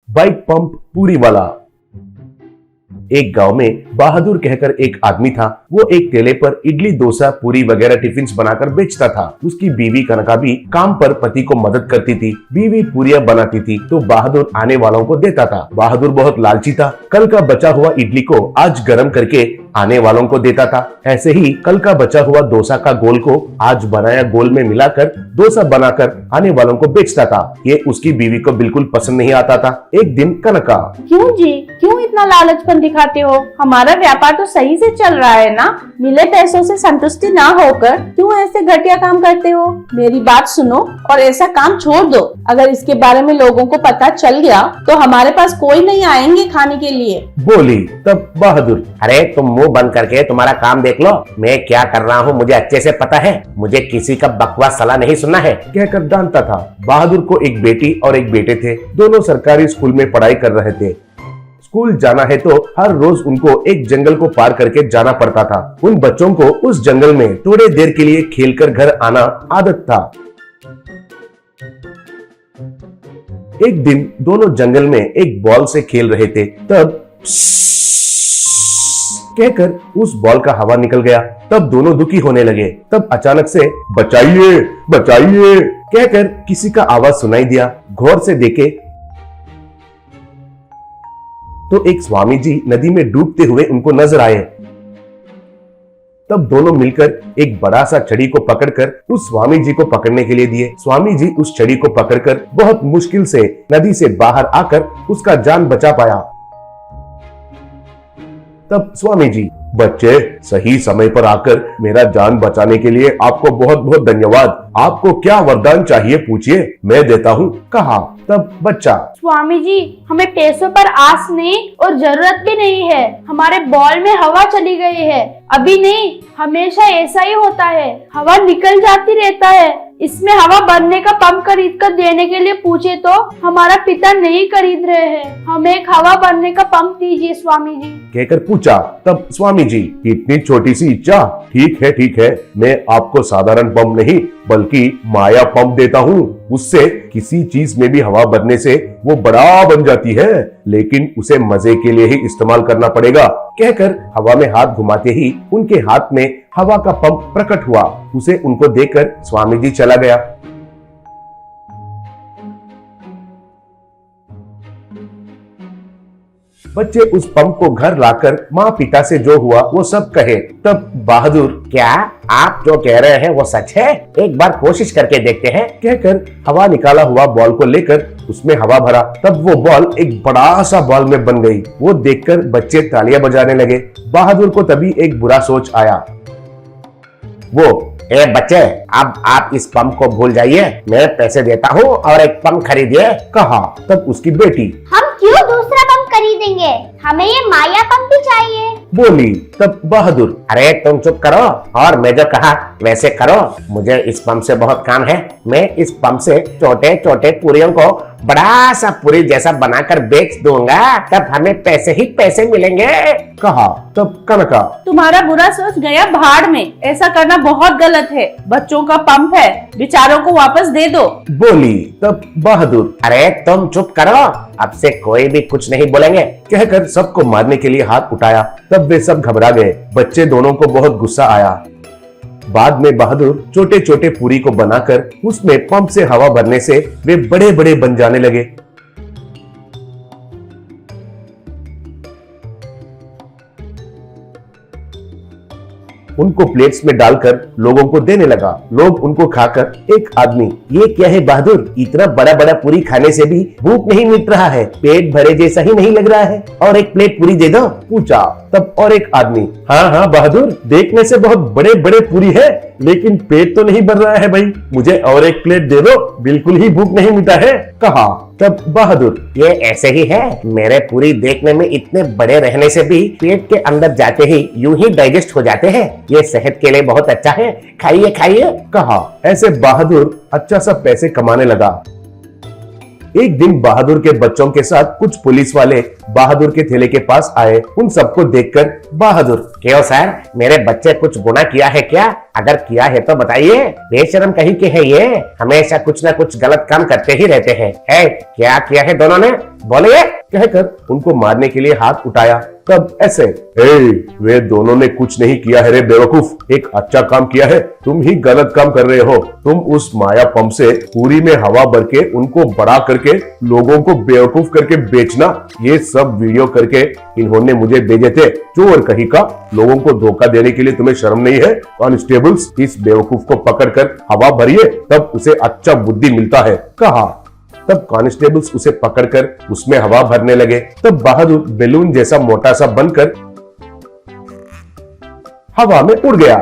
Bike pump पूरी वाला। एक गांव में बहादुर कहकर एक आदमी था। वो एक ठेले पर इडली, डोसा, पूरी वगैरह टिफिन्स बनाकर बेचता था। उसकी बीवी कनका भी काम पर पति को मदद करती थी। बीवी पूरियां बनाती थी तो बहादुर आने वालों को देता था। बहादुर बहुत लालची था। कल का बचा हुआ इडली को आज गर्म करके आने वालों को देता था। ऐसे ही कल का बचा हुआ डोसा का गोल को आज बनाया गोल में मिलाकर डोसा बनाकर आने वालों को बेचता था। ये उसकी बीवी को बिल्कुल पसंद नहीं आता था। एक दिन कनका, क्यों जी, क्यों इतना लालचपन दिखाते हो? हमारा व्यापार तो सही से चल रहा है ना। मिले पैसों से संतुष्टि ना होकर क्यों ऐसे घटिया काम करते हो? मेरी बात सुनो और ऐसा काम छोड़ दो। अगर इसके बारे में लोगों को पता चल गया तो हमारे पास कोई नहीं आएंगे खाने के लिए। बोली। तब बहादुर, अरे तुम मुंह बंद करके तुम्हारा काम देख लो। मैं क्या कर रहा हूँ मुझे अच्छे से पता है। मुझे किसी का बकवास सलाह नहीं सुनना है, कहकर डांटता था। बहादुर को एक बेटी और एक बेटे थे। दोनों सरकारी स्कूल में पढ़ाई कर रहे थे। स्कूल जाना है तो हर रोज उनको एक जंगल को पार करके जाना पड़ता था। उन बच्चों को उस जंगल में थोड़ी देर के लिए खेलकर घर आना आदत था। एक दिन दोनों जंगल में एक बॉल से खेल रहे थे। तब कहकर उस बॉल का हवा निकल गया। तब दोनों दुखी होने लगे। तब अचानक से बचाइए बचाइए कहकर किसी का आवाज सुनाई दिया। गौर से देखे तो एक स्वामी जी नदी में डूबते हुए उनको नजर आए। तब दोनों मिलकर एक बड़ा सा छड़ी को पकड़कर उस स्वामी जी को पकड़ने के लिए दिए। स्वामी जी उस छड़ी को पकड़कर बहुत मुश्किल से नदी से बाहर आकर उसका जान बचा पाया। तब स्वामी जी, बच्चे सही समय पर आकर मेरा जान बचाने के लिए आपको बहुत बहुत धन्यवाद। आपको क्या वरदान चाहिए पूछिए, मैं देता हूँ, कहा। तब बच्चा, स्वामी जी, हमें पैसों पर आस नहीं और जरूरत भी नहीं है। हमारे बॉल में हवा चली गई है। अभी नहीं, हमेशा ऐसा ही होता है। हवा निकल जाती रहता है। इसमें हवा भरने का पंप खरीद कर देने के लिए पूछे तो हमारा पिता नहीं खरीद रहे हैं। हमें एक हवा भरने का पंप दीजिए स्वामी जी, कहकर पूछा। तब स्वामी जी, इतनी छोटी सी इच्छा, ठीक है, मैं आपको साधारण पंप नहीं बल्कि माया पंप देता हूँ। उससे किसी चीज में भी हवा भरने से वो बड़ा बन जाती है, लेकिन उसे मजे के लिए ही इस्तेमाल करना पड़ेगा। कहकर हवा में हाथ घुमाते ही उनके हाथ में हवा का पंप प्रकट हुआ। उसे उनको देखकर स्वामी जी चला गया। बच्चे उस पंप को घर लाकर माँ पिता से जो हुआ वो सब कहे। तब बहादुर, क्या आप जो कह रहे हैं वो सच है? एक बार कोशिश करके देखते हैं, कहकर हवा निकाला हुआ बॉल को लेकर उसमें हवा भरा। तब वो बॉल एक बड़ा सा बॉल में बन गई। वो देखकर बच्चे तालियां बजाने लगे। बहादुर को तभी एक बुरा सोच आया। वो, ए बच्चे, अब आप इस पंप को भूल जाइए। मैं पैसे देता हूँ और एक पंप खरीदिए, कहा। तब उसकी बेटी, हम क्यों दूसरा पंप खरीदेंगे? हमें ये माया पंप ही चाहिए, बोली। तब बहादुर, अरे तुम चुप करो और मैं जो कहा वैसे करो। मुझे इस पंप से बहुत काम है। मैं इस पंप से छोटे छोटे पूरियों को बड़ा सा पूरी जैसा बनाकर बेच दूंगा। तब हमें पैसे ही पैसे मिलेंगे, कहा। तब कनका, तुम्हारा बुरा सोच गया भाड़ में। ऐसा करना बहुत गलत है। बच्चों का पंप है, बेचारों को वापस दे दो, बोली। तब बहादुर, अरे तुम चुप करो, अब से कोई भी कुछ नहीं बोलेंगे, कहकर सबको मारने के लिए हाथ उठाया। तब वे सब घबरा गए। बच्चे दोनों को बहुत गुस्सा आया। बाद में बहादुर छोटे छोटे पूरी को बनाकर उसमें पंप से हवा भरने से वे बड़े बड़े बन जाने लगे। उनको प्लेट्स में डालकर लोगों को देने लगा। लोग उनको खाकर एक आदमी, ये क्या है बहादुर, इतना बड़ा बड़ा पूरी खाने से भी भूख नहीं मिट रहा है, पेट भरे जैसा ही नहीं लग रहा है, और एक प्लेट पूरी दे दो, पूछा। तब और एक आदमी, हाँ बहादुर, देखने से बहुत बड़े बड़े पूरी है लेकिन पेट तो नहीं भर रहा है भाई, मुझे और एक प्लेट दे दो, बिल्कुल ही भूख नहीं मिटा है, कहा। तब बहादुर, ये ऐसे ही है। मेरे पूरी देखने में इतने बड़े रहने से भी पेट के अंदर जाते ही यूं ही डाइजेस्ट हो जाते हैं। ये सेहत के लिए बहुत अच्छा है, खाइए खाइए, कहा। ऐसे बहादुर अच्छा सा पैसे कमाने लगा। एक दिन बहादुर के बच्चों के साथ कुछ पुलिस वाले बहादुर के ठेले के पास आए। उन सबको देखकर बहादुर, क्यों सर, मेरे बच्चे कुछ गुनाह किया है क्या? अगर किया है तो बताइए। बेशरम कहीं के है ये, हमेशा कुछ न कुछ गलत काम करते ही रहते हैं। क्या किया है दोनों ने, बोलिए। कहकर उनको मारने के लिए हाथ उठाया। तब ऐसे, वे दोनों ने कुछ नहीं किया है रे बेवकूफ, एक अच्छा काम किया है, तुम ही गलत काम कर रहे हो। तुम उस माया पंप से पूरी में हवा भर के उनको बड़ा करके लोगों को बेवकूफ करके बेचना, ये सब वीडियो करके इन्होंने मुझे भेजे थे। चोर कहीं का, लोगों को धोखा देने के लिए तुम्हें शर्म नहीं है? कांस्टेबल्स, इस बेवकूफ को पकड़कर हवा भरिए, तब उसे अच्छा बुद्धि मिलता है, कहा। तब कांस्टेबल्स उसे पकड़कर उसमें हवा भरने लगे। तब बहादुर बैलून जैसा मोटा सा बनकर हवा में उड़ गया।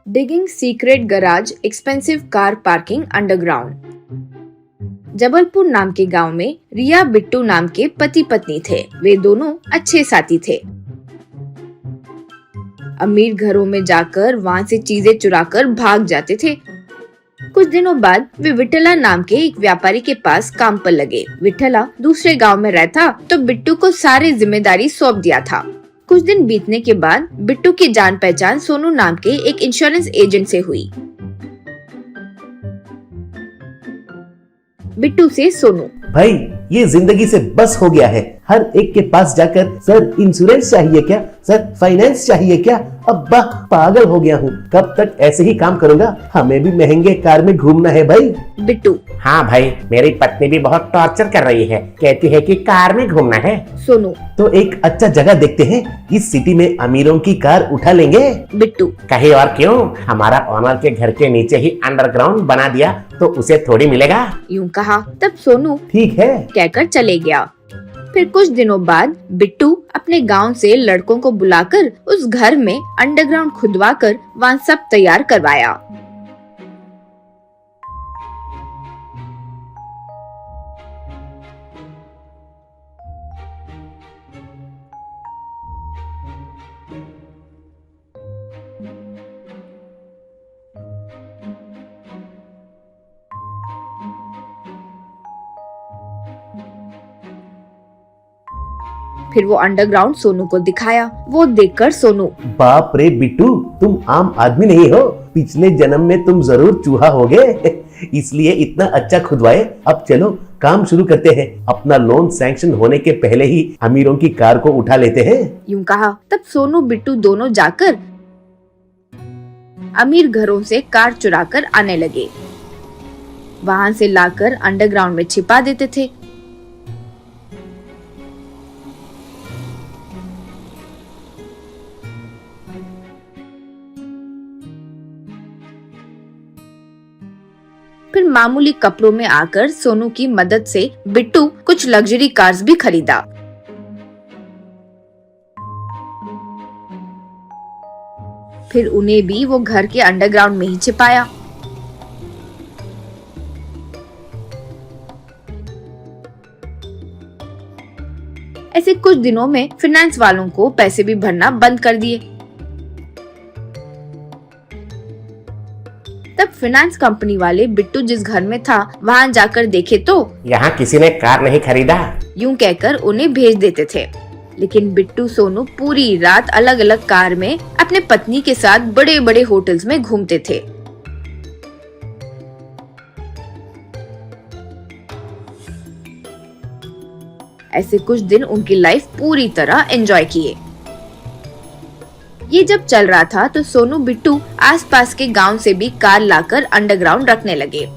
Digging secret garage expensive car parking underground. Jabalpur नाम के गांव में रिया बिट्टू नाम के पति पत्नी थे। वे दोनों अच्छे साथी थे। अमीर घरों में जाकर वहां से चीजें चुराकर भाग जाते थे। कुछ दिनों बाद वे विठला नाम के एक व्यापारी के पास काम पर लगे। विठला दूसरे गांव में रहता तो बिट्टू को सारी जिम्मेदारी सौंप दिया था। कुछ दिन बीतने के बाद बिट्टू की जान पहचान सोनू नाम के एक इंश्योरेंस एजेंट से हुई। बिट्टू से सोनू, भाई ये जिंदगी से बस हो गया है। हर एक के पास जाकर सर इंश्योरेंस चाहिए क्या, सर फाइनेंस चाहिए क्या, अब्बा पागल हो गया हूँ, कब तक ऐसे ही काम करूँगा, हमें भी महंगे कार में घूमना है भाई। बिट्टू, हाँ भाई, मेरी पत्नी भी बहुत टॉर्चर कर रही है, कहती है कि कार में घूमना है। सोनू, तो एक अच्छा जगह देखते हैं, इस सिटी में अमीरों की कार उठा लेंगे। बिट्टू, कहीं और क्यों, हमारा ओनर के घर के नीचे ही अंडरग्राउंड बना दिया तो उसे थोड़ी मिलेगा। यूं कहा। तब सोनू ठीक है कहकर चले गया। फिर कुछ दिनों बाद बिट्टू अपने गांव से लड़कों को बुलाकर उस घर में अंडरग्राउंड खुदवाकर वहां सब तैयार करवाया। फिर वो अंडरग्राउंड सोनू को दिखाया। वो देखकर सोनू, बाप रे बिट्टू, तुम आम आदमी नहीं हो, पिछले जन्म में तुम जरूर चूहा होगे इसलिए इतना अच्छा खुदवाए। अब चलो काम शुरू करते हैं, अपना लोन सैंक्शन होने के पहले ही अमीरों की कार को उठा लेते हैं। यूं कहा। तब सोनू बिट्टू दोनों जाकर अमीर घरों से कार चुराकर आने लगे। वहां से लाकर अंडरग्राउंड में छिपा देते थे। फिर मामूली कपड़ों में आकर सोनू की मदद से बिट्टू कुछ लग्जरी कार्स भी खरीदा। फिर उन्हें भी वो घर के अंडरग्राउंड में ही छिपाया। ऐसे कुछ दिनों में फाइनेंस वालों को पैसे भी भरना बंद कर दिए। तब फाइनेंस कंपनी वाले बिट्टू जिस घर में था वहां जाकर देखे तो यहाँ किसी ने कार नहीं खरीदा। यूं कहकर उन्हें भेज देते थे। लेकिन बिट्टू सोनू पूरी रात अलग अलग कार में अपने पत्नी के साथ बड़े बड़े होटल्स में घूमते थे। ऐसे कुछ दिन उनकी लाइफ पूरी तरह एंजॉय किए। ये जब चल रहा था तो सोनू बिट्टू आसपास के गांव से भी कार लाकर अंडरग्राउंड रखने लगे।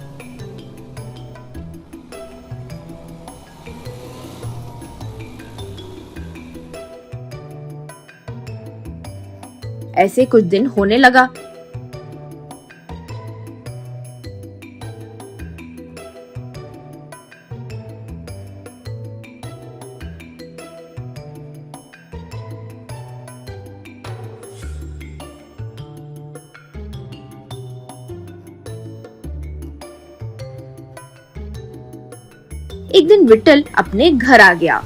ऐसे कुछ दिन होने लगा। एक दिन विट्ठल अपने घर आ गया।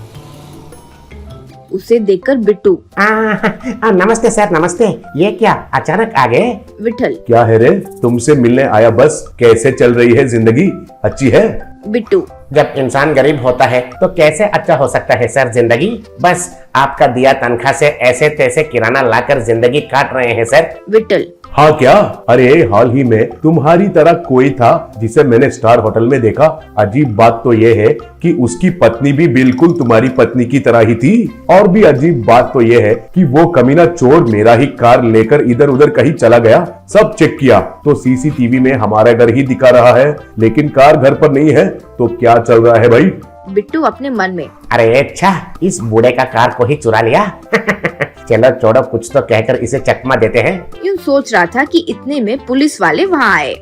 उसे देखकर बिट्टू, नमस्ते सर, नमस्ते। ये क्या अचानक आ गए? विठल, क्या है रे, तुमसे मिलने आया बस। कैसे चल रही है जिंदगी, अच्छी है? बिट्टू, जब इंसान गरीब होता है तो कैसे अच्छा हो सकता है सर जिंदगी? बस आपका दिया तनख्वाह से ऐसे तैसे किराना लाकर जिंदगी काट रहे हैं सर। विठल, हाँ क्या? अरे हाल ही में तुम्हारी तरह कोई था जिसे मैंने स्टार होटल में देखा। अजीब बात तो ये है कि उसकी पत्नी भी बिल्कुल तुम्हारी पत्नी की तरह ही थी। और भी अजीब बात तो ये है कि वो कमीना चोर मेरा ही कार लेकर इधर उधर कहीं चला गया। सब चेक किया तो सीसीटीवी में हमारा घर ही दिखा रहा है, लेकिन कार घर पर नहीं है। तो क्या चल रहा है भाई? बिट्टू अपने मन में, अरे अच्छा, इस बूढ़े का कार को ही चुरा लिया। चलो छोड़ो, कुछ तो कहकर इसे चकमा देते हैं। यूं सोच रहा था कि इतने में पुलिस वाले वहाँ आए।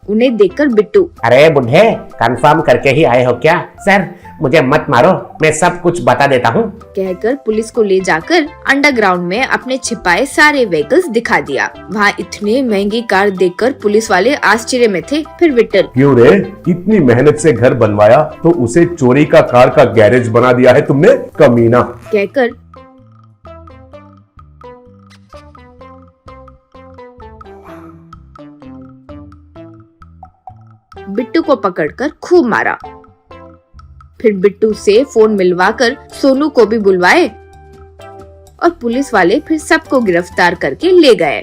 उन्हें देखकर बिट्टू, अरे बुढ़े, कंफर्म करके ही आए हो क्या? सर मुझे मत मारो, मैं सब कुछ बता देता हूँ। कहकर पुलिस को ले जाकर अंडरग्राउंड में अपने छिपाए सारे व्हीकल्स दिखा दिया। वहाँ इतने महंगी कार देखकर पुलिस वाले आश्चर्य में थे। फिर विठल, क्यों रे, इतनी मेहनत से घर बनवाया तो उसे चोरी का कार का गैरेज बना दिया है तुमने, कमीना। कहकर बिट्टू को पकड़कर खूब मारा। फिर बिट्टू से फोन मिलवाकर सोनू को भी बुलवाए और पुलिस वाले फिर सबको गिरफ्तार करके ले गए।